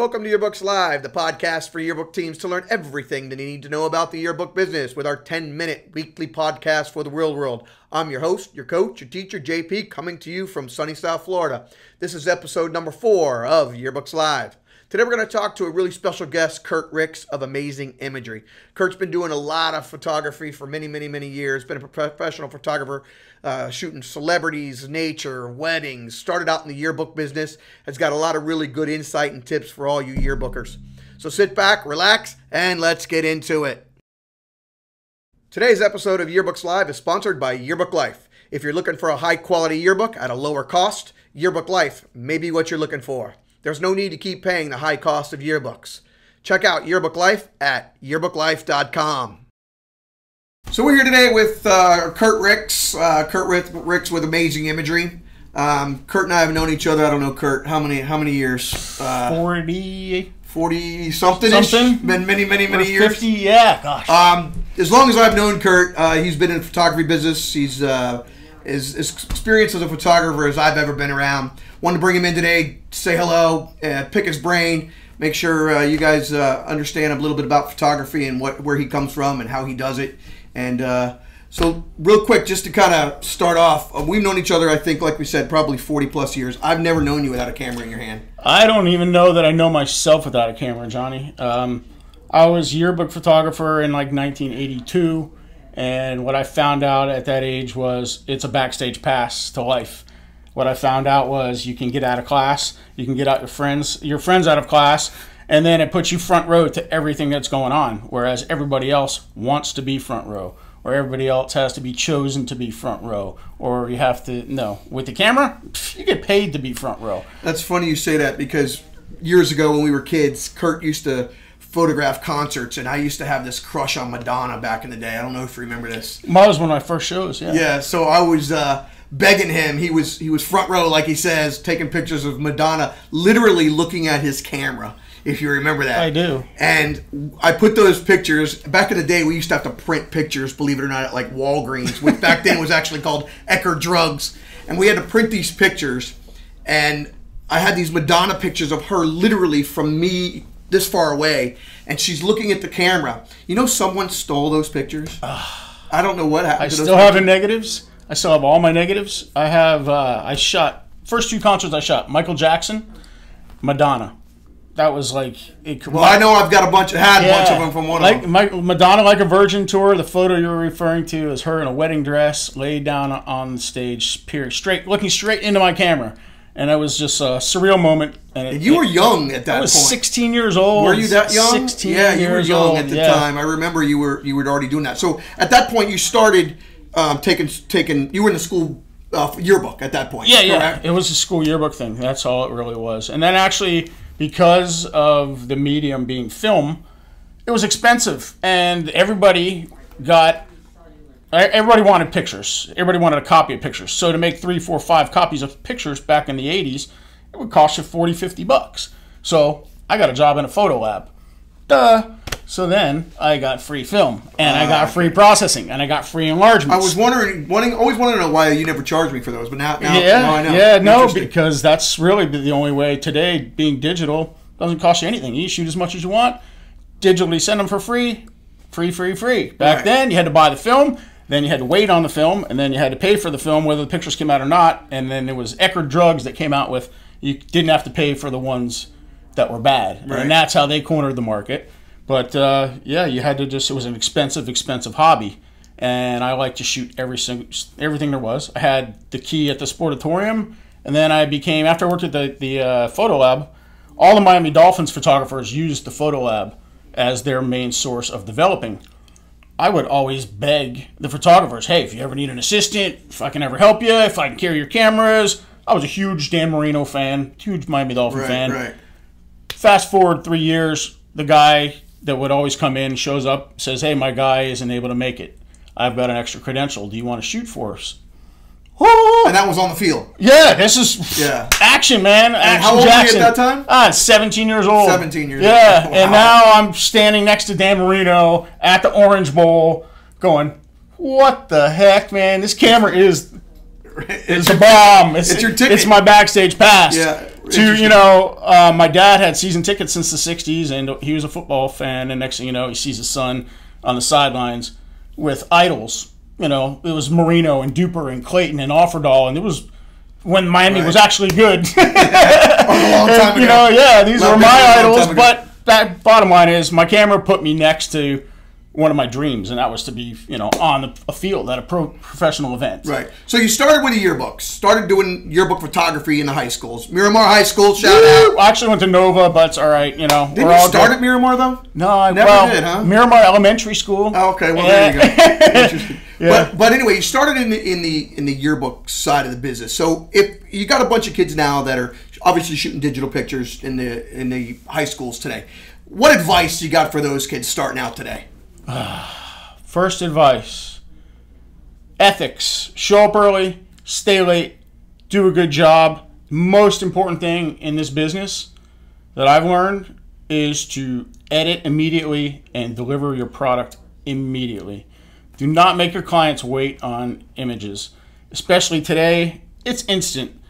Welcome to Yearbooks Live, the podcast for yearbook teams to learn everything that you need to know about the yearbook business with our 10-minute weekly podcast for the real world. I'm your host, your coach, your teacher, JP, coming to you from sunny South Florida. This is episode number 4 of Yearbooks Live. Today we're going to talk to a really special guest, Kurt Rix of Amazing Imagery. Kurt's been doing a lot of photography for many years, been a professional photographer, shooting celebrities, nature, weddings, started out in the yearbook business, has got a lot of really good insight and tips for all you yearbookers. So sit back, relax, and let's get into it. Today's episode of Yearbooks Live is sponsored by Yearbook Life. If you're looking for a high-quality yearbook at a lower cost, Yearbook Life may be what you're looking for. There's no need to keep paying the high cost of yearbooks. Check out Yearbook Life at yearbooklife.com. So we're here today with Kurt Rix. Kurt Rix with Amazing Imagery. Kurt and I have known each other. I don't know, Kurt, how many years? 40 something-ish. Been many years. 50, yeah, gosh. As long as I've known Kurt, he's been in the photography business. He's as experienced as a photographer as I've ever been around. Wanted to bring him in today, say hello, pick his brain, make sure you guys understand a little bit about photography and where he comes from and how he does it. And so real quick, just to kind of start off, we've known each other, I think, like we said, probably 40 plus years. I've never known you without a camera in your hand. I don't even know that I know myself without a camera, Johnny. I was a yearbook photographer in like 1982, and what I found out at that age was it's a backstage pass to life. What I found out was you can get out of class, you can get out your friends out of class, and then it puts you front row to everything that's going on, whereas everybody else wants to be front row, or everybody else has to be chosen to be front row, or you have to, no. With the camera, you get paid to be front row. That's funny you say that, because years ago when we were kids, Kurt used to photograph concerts, and I used to have this crush on Madonna back in the day. I don't know if you remember this. That was one of my first shows, yeah. Yeah, so I was begging him. He was front row, like he says, taking pictures of Madonna, literally looking at his camera, if you remember that. I do. And I put those pictures, back in the day, we used to have to print pictures, believe it or not, at like Walgreens, which back then was actually called Ecker Drugs. And we had to print these pictures, and I had these Madonna pictures of her literally from me this far away, and she's looking at the camera. You know, someone stole those pictures. I don't know what happened. I still have the negatives. I still have all my negatives. I have. I shot first 2 concerts. I shot Michael Jackson, Madonna. That was like. Well, I know I've got a bunch of them from one of them. Madonna Like a Virgin tour. The photo you're referring to is her in a wedding dress, laid down on the stage, looking straight into my camera. And it was just a surreal moment. And you were young at that point. I was 16 years old. Were you that young? 16 yeah, you were young old, at the time. I remember you were already doing that. So at that point, you started taking. You were in the school yearbook at that point. Yeah, correct? Yeah. It was a school yearbook thing. That's all it really was. And then actually, because of the medium being film, it was expensive, and everybody wanted pictures. Everybody wanted a copy of pictures. So to make 3, 4, 5 copies of pictures back in the 80s, it would cost you $40, $50. So I got a job in a photo lab. Duh. So then I got free film, and I got free processing, and I got free enlargements. I was always wanted to know why you never charged me for those, but now I know. Yeah, no, because that's really the only way today. Being digital doesn't cost you anything. You shoot as much as you want, digitally send them for free. Back then, you had to buy the film. Then you had to wait on the film, and then you had to pay for the film, whether the pictures came out or not. And then it was Ecker Drugs that came out with, you didn't have to pay for the ones that were bad. Right. And that's how they cornered the market. But, yeah, you had to it was an expensive hobby. And I liked to shoot everything there was. I had the key at the Sportatorium, and then after I worked at the photo lab, all the Miami Dolphins photographers used the photo lab as their main source of developing. I would always beg the photographers, hey, if you ever need an assistant, if I can ever help you, if I can carry your cameras. I was a huge Dan Marino fan, huge Miami Dolphin fan. Right. Fast forward 3 years, the guy that would always come in shows up, says, hey, my guy isn't able to make it. I've got an extra credential. Do you want to shoot for us? And that was on the field. Yeah, this is action, man. Action. How old were you at that time? 17 years old. 17 years old. Yeah, wow. And now I'm standing next to Dan Marino at the Orange Bowl going, what the heck, man? This camera is a bomb. It's your ticket. It's my backstage pass. Yeah. My dad had season tickets since the 60s, and he was a football fan, and next thing you know, he sees his son on the sidelines with idols. It was Marino and Duper and Clayton and Offerdahl, and it was when Miami was actually good. A long time ago. These were my idols, but that bottom line is my camera put me next to one of my dreams, and that was to be, on a field at a professional event. Right. So you started with the yearbooks, started doing yearbook photography in the high schools. Miramar High School, shout out. I actually went to Nova, but it's all right, Didn't you start at Miramar, though? No, I never did, huh? Miramar Elementary School. Oh, okay, well, there you go. Interesting. Yeah. But anyway, you started in the yearbook side of the business. So if you got a bunch of kids now that are obviously shooting digital pictures in the high schools today, what advice you got for those kids starting out today? First advice, ethics. Show up early, stay late, do a good job. Most important thing in this business that I've learned is to edit immediately and deliver your product immediately. Do not make your clients wait on images. Especially today, it's instant.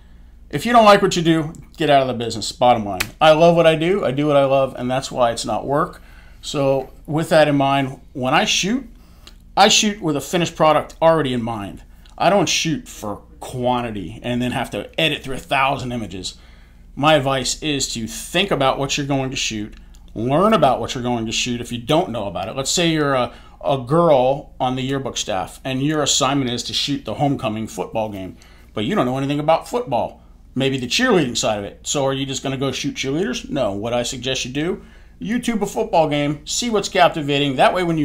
If you don't like what you do, get out of the business, bottom line. I love what I do what I love, and that's why it's not work. So with that in mind, when I shoot with a finished product already in mind. I don't shoot for quantity and then have to edit through 1,000 images. My advice is to think about what you're going to shoot, learn about what you're going to shoot if you don't know about it. Let's say you're a girl on the yearbook staff and your assignment is to shoot the homecoming football game, but you don't know anything about football, maybe the cheerleading side of it. So are you just going to go shoot cheerleaders? No. What I suggest you do, YouTube a football game, see what's captivating. That way when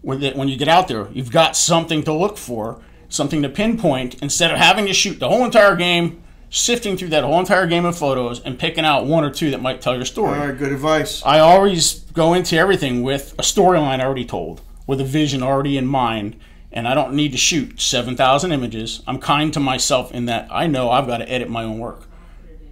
when you get out there, you've got something to look for, something to pinpoint, instead of having to shoot the whole entire game, sifting through that whole entire game of photos and picking out one or two that might tell your story. All right, good advice. I always go into everything with a storyline already told, with a vision already in mind, and I don't need to shoot 7,000 images. I'm kind to myself in that I know I've got to edit my own work.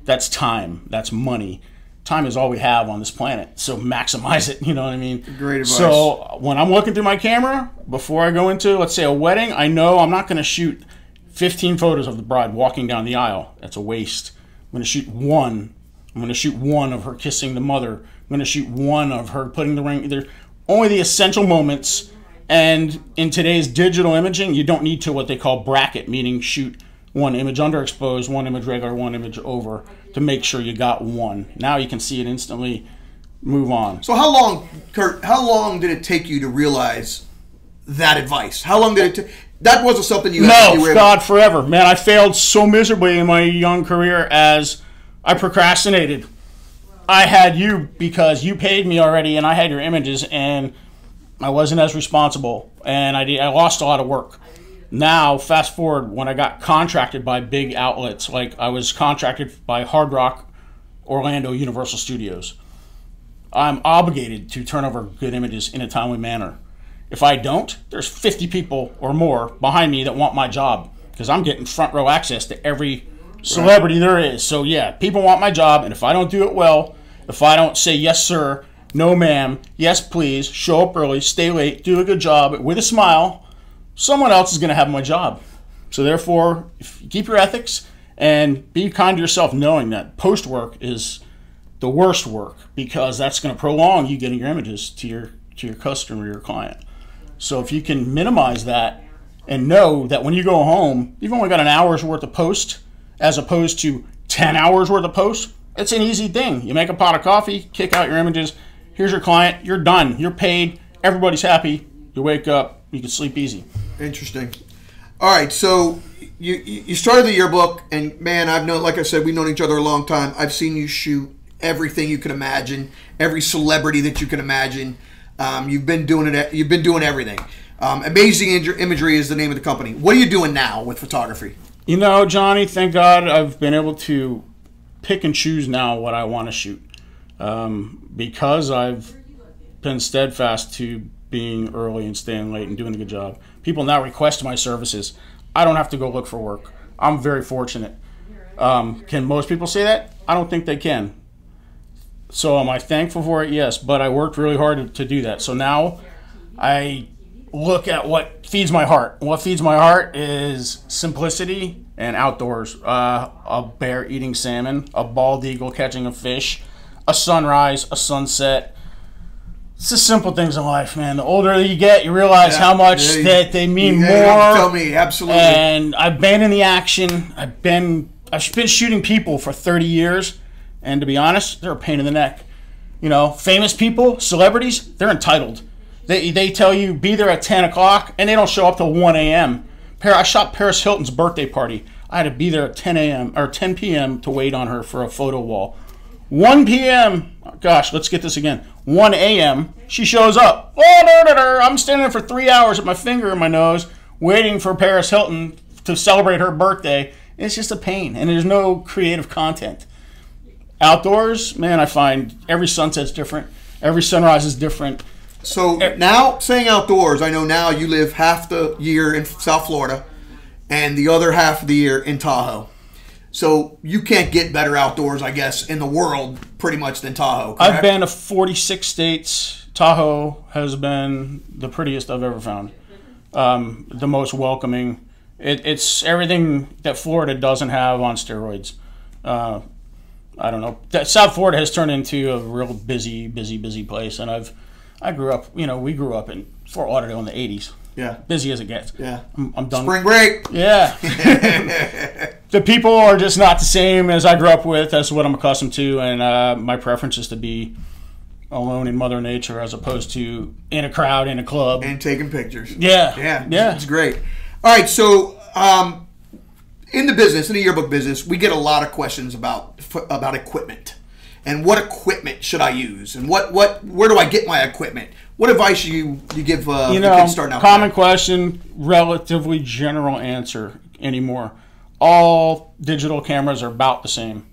That's time. That's money. Time is all we have on this planet, so maximize it, you know what I mean? Great advice. So when I'm looking through my camera, before I go into, let's say, a wedding, I know I'm not going to shoot 15 photos of the bride walking down the aisle. That's a waste. I'm going to shoot one. I'm going to shoot one of her kissing the mother. I'm going to shoot one of her putting the ring. They're only the essential moments, and in today's digital imaging, you don't need to what they call bracket, meaning shoot one image underexposed, one image regular, one image over, to make sure you got one. Now you can see it instantly, move on. So how long, Kurt, how long did it take you to realize that advice? How long did it take? That wasn't something you had. No, God, forever. Man, I failed so miserably in my young career as I procrastinated. I had you because you paid me already and I had your images and I wasn't as responsible and I lost a lot of work. Now, fast forward, when I got contracted by big outlets, like I was contracted by Hard Rock, Orlando, Universal Studios, I'm obligated to turn over good images in a timely manner. If I don't, there's 50 people or more behind me that want my job because I'm getting front row access to every celebrity there is. So yeah, people want my job, and if I don't do it well, if I don't say yes sir, no ma'am, yes please, show up early, stay late, do a good job with a smile, someone else is going to have my job. So therefore, if you keep your ethics and be kind to yourself, knowing that post work is the worst work because that's going to prolong you getting your images to your customer, your client. So if you can minimize that and know that when you go home, you've only got an hour's worth of post as opposed to 10 hours worth of post, it's an easy thing. You make a pot of coffee, kick out your images, here's your client, you're done, you're paid, everybody's happy, you wake up, you can sleep easy. Interesting. All right, so you started the yearbook, and man, I've known, like I said, we've known each other a long time. I've seen you shoot everything you can imagine, every celebrity that you can imagine. You've been doing it. You've been doing everything. Amazing Imagery is the name of the company. What are you doing now with photography? You know, Johnny, thank God I've been able to pick and choose now what I want to shoot because I've been steadfast to being early and staying late and doing a good job. People now request my services. I don't have to go look for work. I'm very fortunate. Can most people say that? I don't think they can. So am I thankful for it? Yes, but I worked really hard to do that. So now I look at what feeds my heart. What feeds my heart is simplicity And outdoors, a bear eating salmon, a bald eagle catching a fish, a sunrise, a sunset. It's the simple things in life, man. The older you get, you realize how much that they mean more. Tell me, absolutely. And I've been in the action. I've been shooting people for 30 years, and to be honest, they're a pain in the neck. You know, famous people, celebrities, they're entitled. They tell you be there at 10 o'clock, and they don't show up till 1 a.m. I shot Paris Hilton's birthday party. I had to be there at 10 a.m. or 10 p.m. to wait on her for a photo wall. 1 p.m. Gosh, let's get this again. 1 a.m. She shows up. I'm standing there for 3 hours with my finger in my nose waiting for Paris Hilton to celebrate her birthday. It's just a pain, and there's no creative content. Outdoors, man, I find every sunset's different. Every sunrise is different. So now, saying outdoors, I know now you live half the year in South Florida and the other half of the year in Tahoe. So you can't get better outdoors, I guess, in the world pretty much than Tahoe, correct? I've been to 46 states. Tahoe has been the prettiest I've ever found. The most welcoming. It's everything that Florida doesn't have on steroids. I don't know. South Florida has turned into a real busy place, and I grew up, we grew up in Fort Lauderdale in the 80s. Yeah. Busy as it gets. Yeah. I'm done. Spring break. Yeah. The people are just not the same as I grew up with. That's what I'm accustomed to, and my preference is to be alone in Mother Nature as opposed to in a crowd, in a club. And taking pictures. Yeah. Yeah. It's great. All right, so in the yearbook business, we get a lot of questions about equipment. And what equipment should I use? And where do I get my equipment? What advice you give the kids starting out? Common question, relatively general answer anymore. All digital cameras are about the same.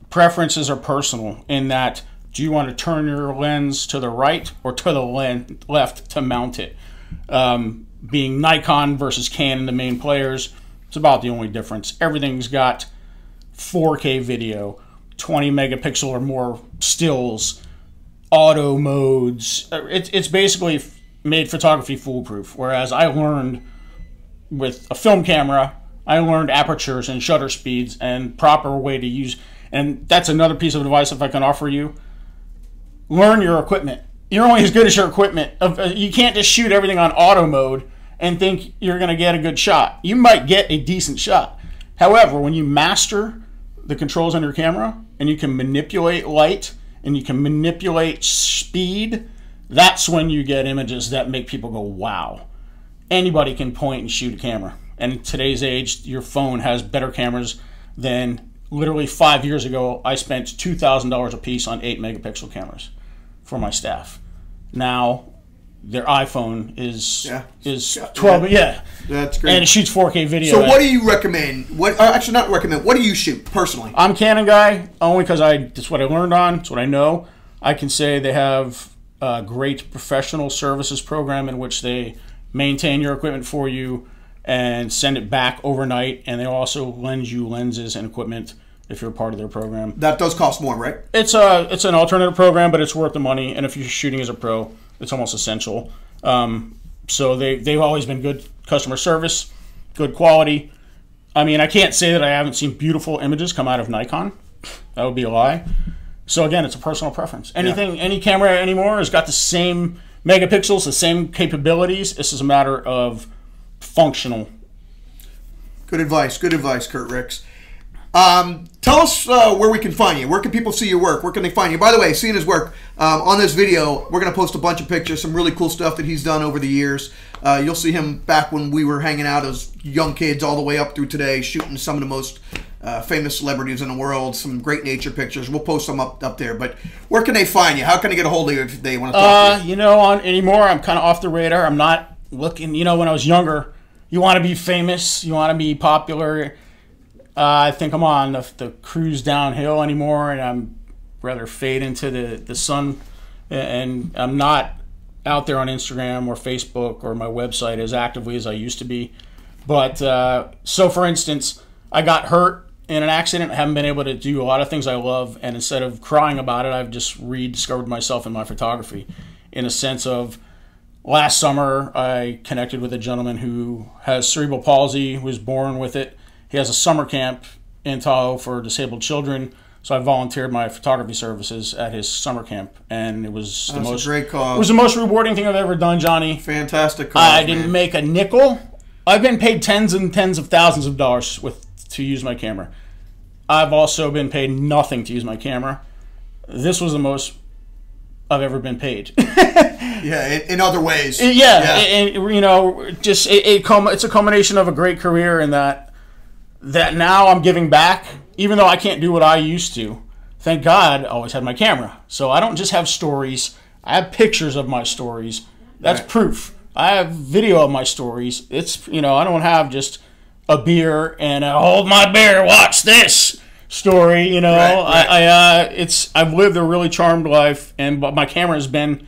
Preferences are personal in that, do you want to turn your lens to the right or to the left to mount it? Being Nikon versus Canon, the main players, it's about the only difference. Everything's got 4K video, 20 megapixel or more stills, auto modes. It's basically made photography foolproof. Whereas I learned with a film camera, I learned apertures and shutter speeds and proper way to use. And that's another piece of advice if I can offer you. Learn your equipment. You're only as good as your equipment. You can't just shoot everything on auto mode and think you're going to get a good shot. You might get a decent shot. However, when you master the controls on your camera and you can manipulate light and you can manipulate speed, that's when you get images that make people go, wow. Anybody can point and shoot a camera. And in today's age, your phone has better cameras than literally 5 years ago. I spent $2,000 a piece on 8 megapixel cameras for my staff. Now, their iPhone is 12. Yeah, that's great. And it shoots 4K video. So what do you recommend? Actually, not recommend. What do you shoot personally? I'm a Canon guy only because that's what I learned on. It's what I know. I can say they have a great professional services program in which they maintain your equipment for you and send it back overnight. And they also lend you lenses and equipment if you're a part of their program. That does cost more, right? It's an alternative program, but it's worth the money. And if you're shooting as a pro, it's almost essential. So they've always been good customer service, good quality. I mean, I can't say that I haven't seen beautiful images come out of Nikon. That would be a lie. So again, it's a personal preference. Any camera anymore has got the same megapixels, the same capabilities. This is a matter of functional. Good advice, Kurt Rix. Tell us where we can find you. Where can people see your work? Where can they find you? By the way, seeing his work on this video, we're going to post a bunch of pictures, some really cool stuff that he's done over the years. You'll see him back when we were hanging out as young kids all the way up through today, shooting some of the most famous celebrities in the world, some great nature pictures. We'll post them up there. But where can they find you? How can they get a hold of you if they want to talk to you? Anymore, I'm kind of off the radar. I'm not looking, when I was younger, you want to be famous, you want to be popular. I think I'm on the cruise downhill anymore, and I'm rather fade into the sun, and I'm not out there on Instagram or Facebook or my website as actively as I used to be. But so, for instance, I got hurt in an accident. I haven't been able to do a lot of things I love, and instead of crying about it, I've just rediscovered myself in my photography in a sense of last summer I connected with a gentleman who has cerebral palsy, was born with it, he has a summer camp in Tahoe for disabled children. So I volunteered my photography services at his summer camp, and it was the most great cause. It was the most rewarding thing I've ever done, Johnny. Fantastic cause. I didn't make a nickel. I've been paid tens and tens of thousands of dollars to use my camera. I've also been paid nothing to use my camera. This was the most I've ever been paid. Yeah, in other ways. Yeah. And you know, just it's a culmination of a great career, and that now I'm giving back. Even though I can't do what I used to, thank God I always had my camera. So I don't just have stories. I have pictures of my stories. That's proof. I have video of my stories. It's, you know, I don't have just a beer and hold my beer, watch this story, you know. I've lived a really charmed life, and my camera has been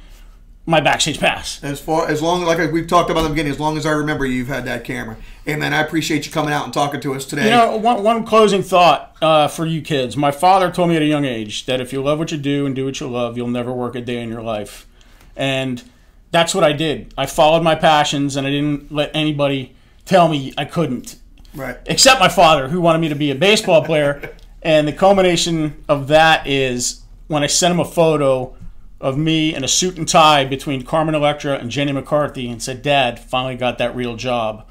my backstage pass. As long like we've talked about in the beginning, as long as I remember, you've had that camera. Hey man, I appreciate you coming out and talking to us today. You know, one closing thought for you kids. My father told me at a young age that if you love what you do and do what you love, you'll never work a day in your life. And that's what I did. I followed my passions, and I didn't let anybody tell me I couldn't. Right. Except my father, who wanted me to be a baseball player. And the culmination of that is when I sent him a photo of me in a suit and tie between Carmen Electra and Jenny McCarthy, and said, "Dad, finally got that real job."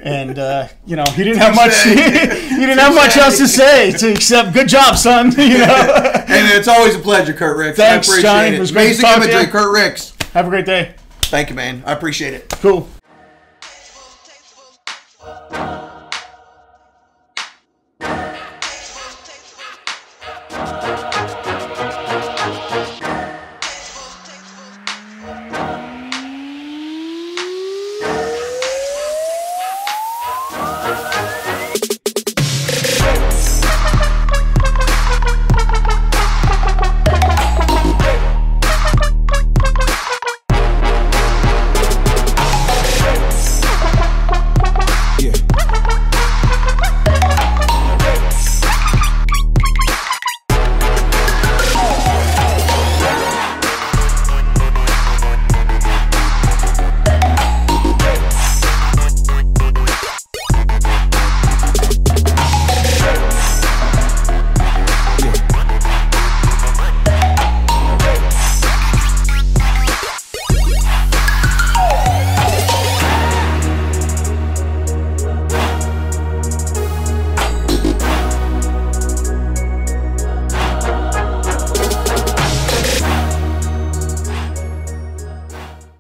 And you know, he didn't have much. He didn't have much else to say except "Good job, son." You know. And it's always a pleasure, Kurt Rix. Thanks, I appreciate Johnny. it. It was great Amazing to talk to imagery, you. Kurt Rix. Have a great day. Thank you, man. I appreciate it. Cool.